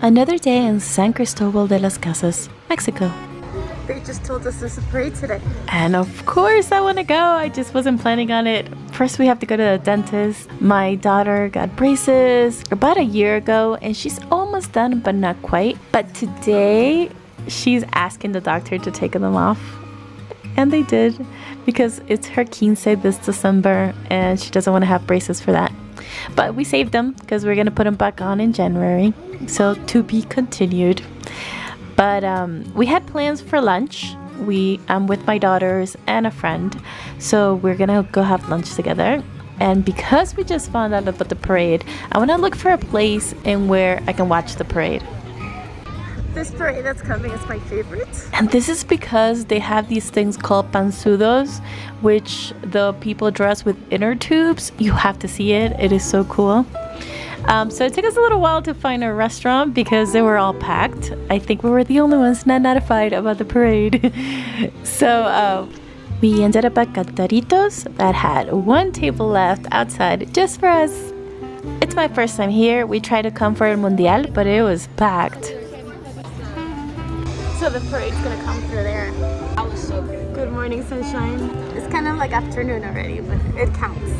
Another day in San Cristobal de las Casas, Mexico. They just told us there's a parade today. And of course I want to go. I just wasn't planning on it. First we have to go to the dentist. My daughter got braces about a year ago and she's almost done but not quite. But today she's asking the doctor to take them off. And they did because it's her quince this December and she doesn't want to have braces for that. But we saved them because we're going to put them back on in January. So to be continued. But we had plans for lunch. I'm with my daughters and a friend. So we're going to go have lunch together. And because we just found out about the parade, I want to look for a place in where I can watch the parade. This parade that's coming is my favorite. And this is because they have these things called Panzudos, which the people dress with inner tubes. You have to see it. It is so cool. So it took us a little while to find a restaurant because they were all packed. I think we were the only ones not notified about the parade. So we ended up at Cataritos that had one table left outside just for us. It's my first time here. We tried to come for El Mundial, but it was packed. So the parade's gonna come through there. That was so good. Good morning, sunshine. It's kind of like afternoon already, but it counts.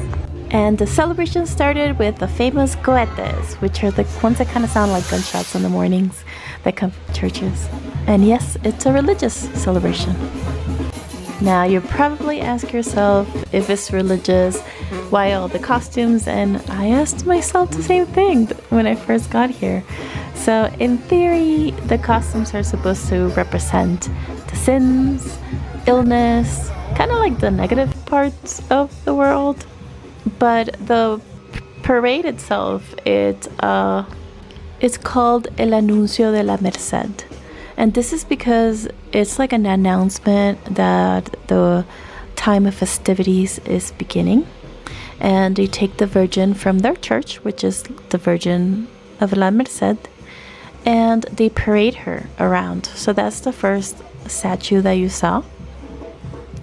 And the celebration started with the famous cohetes, which are the ones that kind of sound like gunshots in the mornings that come from churches. And yes, it's a religious celebration. Now you probably ask yourself if it's religious, why all the costumes? And I asked myself the same thing when I first got here. So in theory, the costumes are supposed to represent the sins, illness, kind of like the negative parts of the world. But the parade itself, it's called El Anuncio de la Merced. And this is because it's like an announcement that the time of festivities is beginning. And they take the Virgin from their church, which is the Virgin of la Merced, and they parade her around. So that's the first statue that you saw.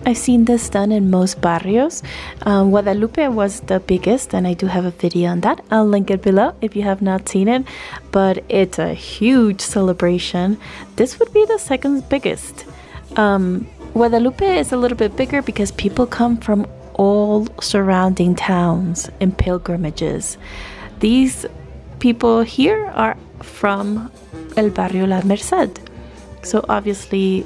I've seen this done in most barrios. Guadalupe was the biggest, and I do have a video on that. I'll link it below if you have not seen it. But it's a huge celebration. This would be the second biggest. Guadalupe is a little bit bigger because people come from all surrounding towns in pilgrimages. These people here are from El Barrio La Merced. So obviously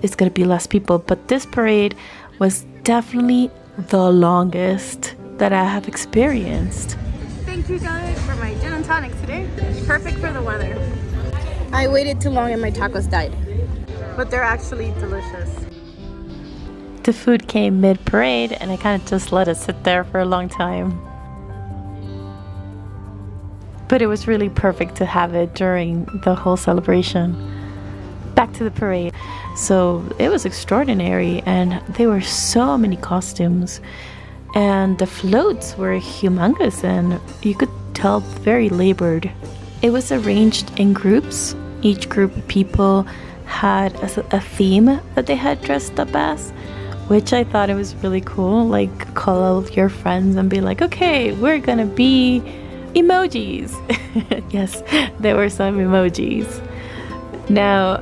it's going to be less people, but this parade was definitely the longest that I have experienced. Thank you guys for my gin and tonic today. Perfect for the weather. I waited too long and my tacos died. But they're actually delicious. The food came mid-parade and I kind of just let it sit there for a long time. But it was really perfect to have it during the whole celebration. Back to the parade. So it was extraordinary and there were so many costumes and the floats were humongous and you could tell very labored. It was arranged in groups. Each group of people had a theme that they had dressed up as, which I thought it was really cool. Like call all of your friends and be like, okay, we're gonna be emojis. Yes, there were some emojis. Now,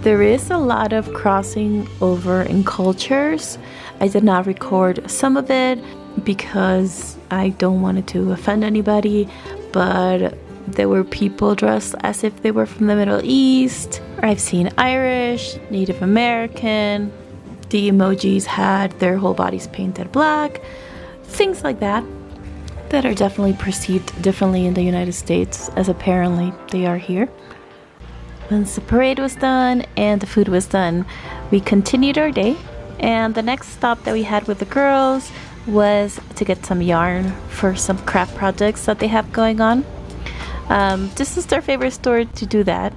there is a lot of crossing over in cultures. I did not record some of it because I don't want it to offend anybody, but there were people dressed as if they were from the Middle East. I've seen Irish, Native American. The emojis had their whole bodies painted black. Things like that are definitely perceived differently in the United States, as apparently they are here. Once the parade was done and the food was done, we continued our day. And the next stop that we had with the girls was to get some yarn for some craft projects that they have going on. This is their favorite store to do that.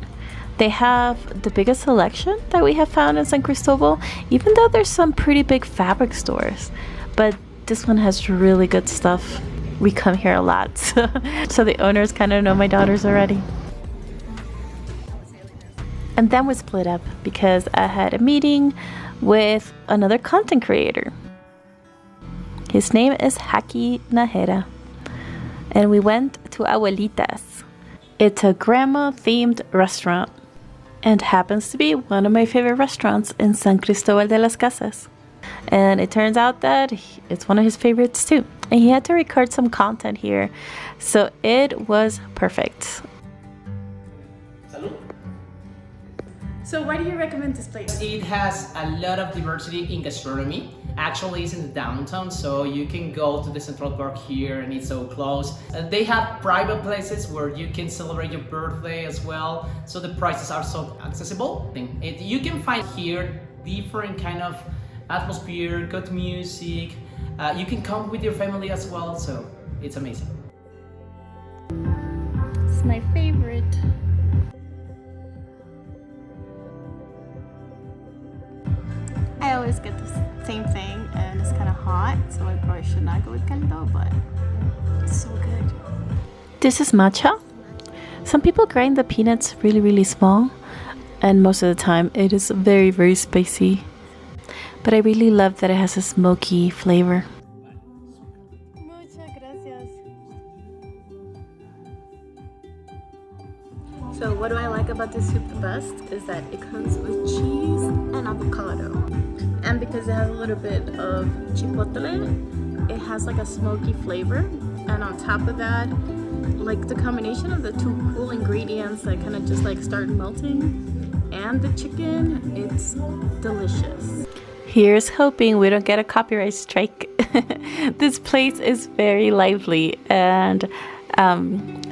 They have the biggest selection that we have found in San Cristobal, even though there's some pretty big fabric stores. But this one has really good stuff. We come here a lot, so the owners kind of know my daughters already. And then we split up because I had a meeting with another content creator. His name is Haki Nahera. And we went to Abuelitas. It's a grandma-themed restaurant and happens to be one of my favorite restaurants in San Cristobal de las Casas. And it turns out that it's one of his favorites too. And he had to record some content here, so it was perfect. So why do you recommend this place? It has a lot of diversity in gastronomy. Actually, it's in the downtown, so you can go to the Central Park here and it's so close. They have private places where you can celebrate your birthday as well, so the prices are so accessible. You can find here different kind of atmosphere, good music. You can come with your family as well, so it's amazing. It's my favorite. I always get the same thing, and it's kind of hot, so I probably should not go with caldo, but it's so good. This is matcha. Some people grind the peanuts really, really small, and most of the time it is very, very spicy. But I really love that it has a smoky flavor. Muchas gracias. So what do I like about this soup the best is that it comes with cheese and avocado. And because it has a little bit of chipotle, it has like a smoky flavor. And on top of that, like the combination of the two cool ingredients that kind of just like start melting and the chicken, it's delicious. Here's hoping we don't get a copyright strike. This place is very lively, and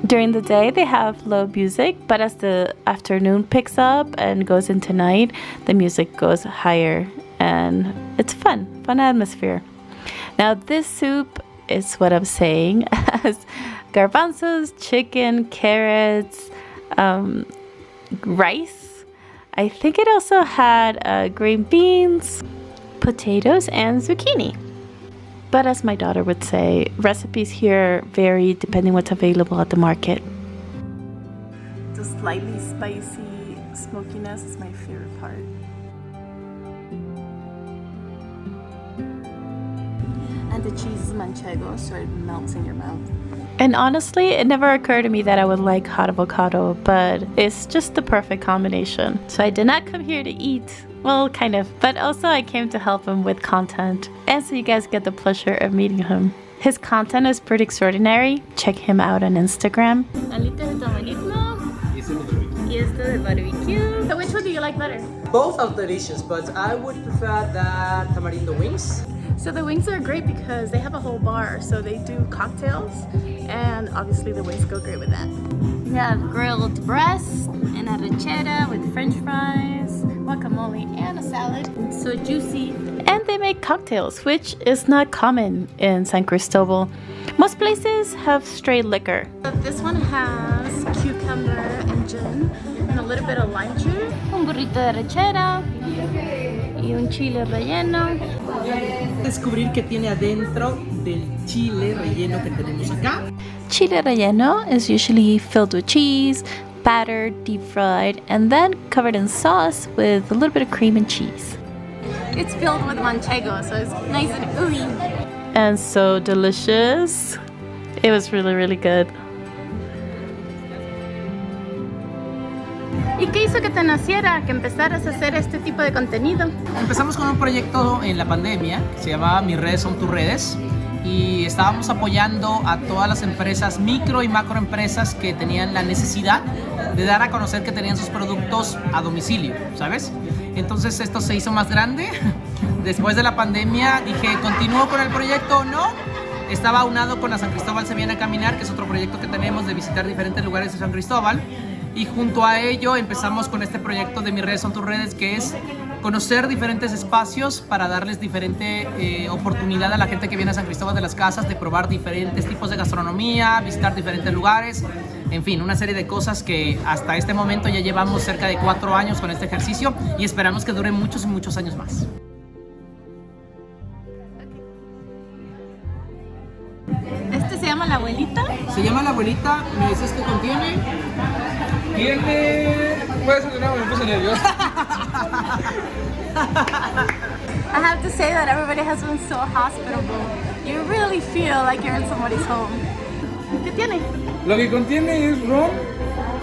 during the day they have low music, but as the afternoon picks up and goes into night, the music goes higher, and it's fun atmosphere. Now this soup is what I'm saying, has garbanzos, chicken, carrots, rice. I think it also had green beans, potatoes, and zucchini. But as my daughter would say, recipes here vary depending what's available at the market. The slightly spicy smokiness is my favorite part. And the cheese is manchego, so it melts in your mouth. And honestly, it never occurred to me that I would like hot avocado, but it's just the perfect combination. So I did not come here to eat. Well, kind of. But also I came to help him with content. And so you guys get the pleasure of meeting him. His content is pretty extraordinary. Check him out on Instagram. Alitas de tamarindo. Y este de barbecue. So which one do you like better? Both are delicious, but I would prefer the tamarindo wings. So the wings are great because they have a whole bar, so they do cocktails, and obviously the wings go great with that. We have grilled breast and arrachera with french fries, guacamole, and a salad. It's so juicy. And they make cocktails, which is not common in San Cristobal. Most places have straight liquor. So this one has cucumber and gin and a little bit of lime juice, un burrito de arrachera y un chile relleno. Descubrir que tiene adentro del chile relleno que tenemos acá. Chile relleno is usually filled with cheese, battered, deep fried, and then covered in sauce with a little bit of cream and cheese. It's filled with manchego, so it's nice and ooey. And so delicious. It was really, really good. ¿Y qué hizo que te naciera, que empezaras a hacer este tipo de contenido? Empezamos con un proyecto en la pandemia que se llamaba Mis redes son tus redes, y estábamos apoyando a todas las empresas, micro y macroempresas que tenían la necesidad de dar a conocer que tenían sus productos a domicilio, ¿sabes? Entonces esto se hizo más grande. Después de la pandemia dije, ¿continúo con el proyecto o no? Estaba aunado con la San Cristóbal se viene a caminar, que es otro proyecto que tenemos de visitar diferentes lugares de San Cristóbal. Y junto a ello empezamos con este proyecto de Mis redes son tus redes, que es conocer diferentes espacios para darles diferente oportunidad a la gente que viene a San Cristóbal de las Casas de probar diferentes tipos de gastronomía, visitar diferentes lugares, en fin, una serie de cosas que hasta este momento ya llevamos cerca de 4 años con este ejercicio y esperamos que dure muchos y muchos años más. Este se llama la abuelita. Se llama la abuelita, ¿me dices qué contiene? Tiene... Puedes continuar, me puse nervioso. I have to say that everybody has been so hospitable. You really feel like you're in somebody's home. ¿Qué tiene? Lo que contiene es ron,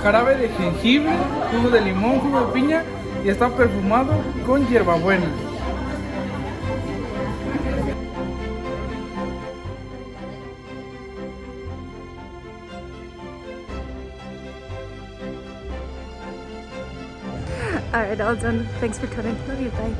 jarabe de jengibre, jugo de limón, jugo de piña y está perfumado con hierbabuena. Alright, all done. Thanks for coming. Love you, bye.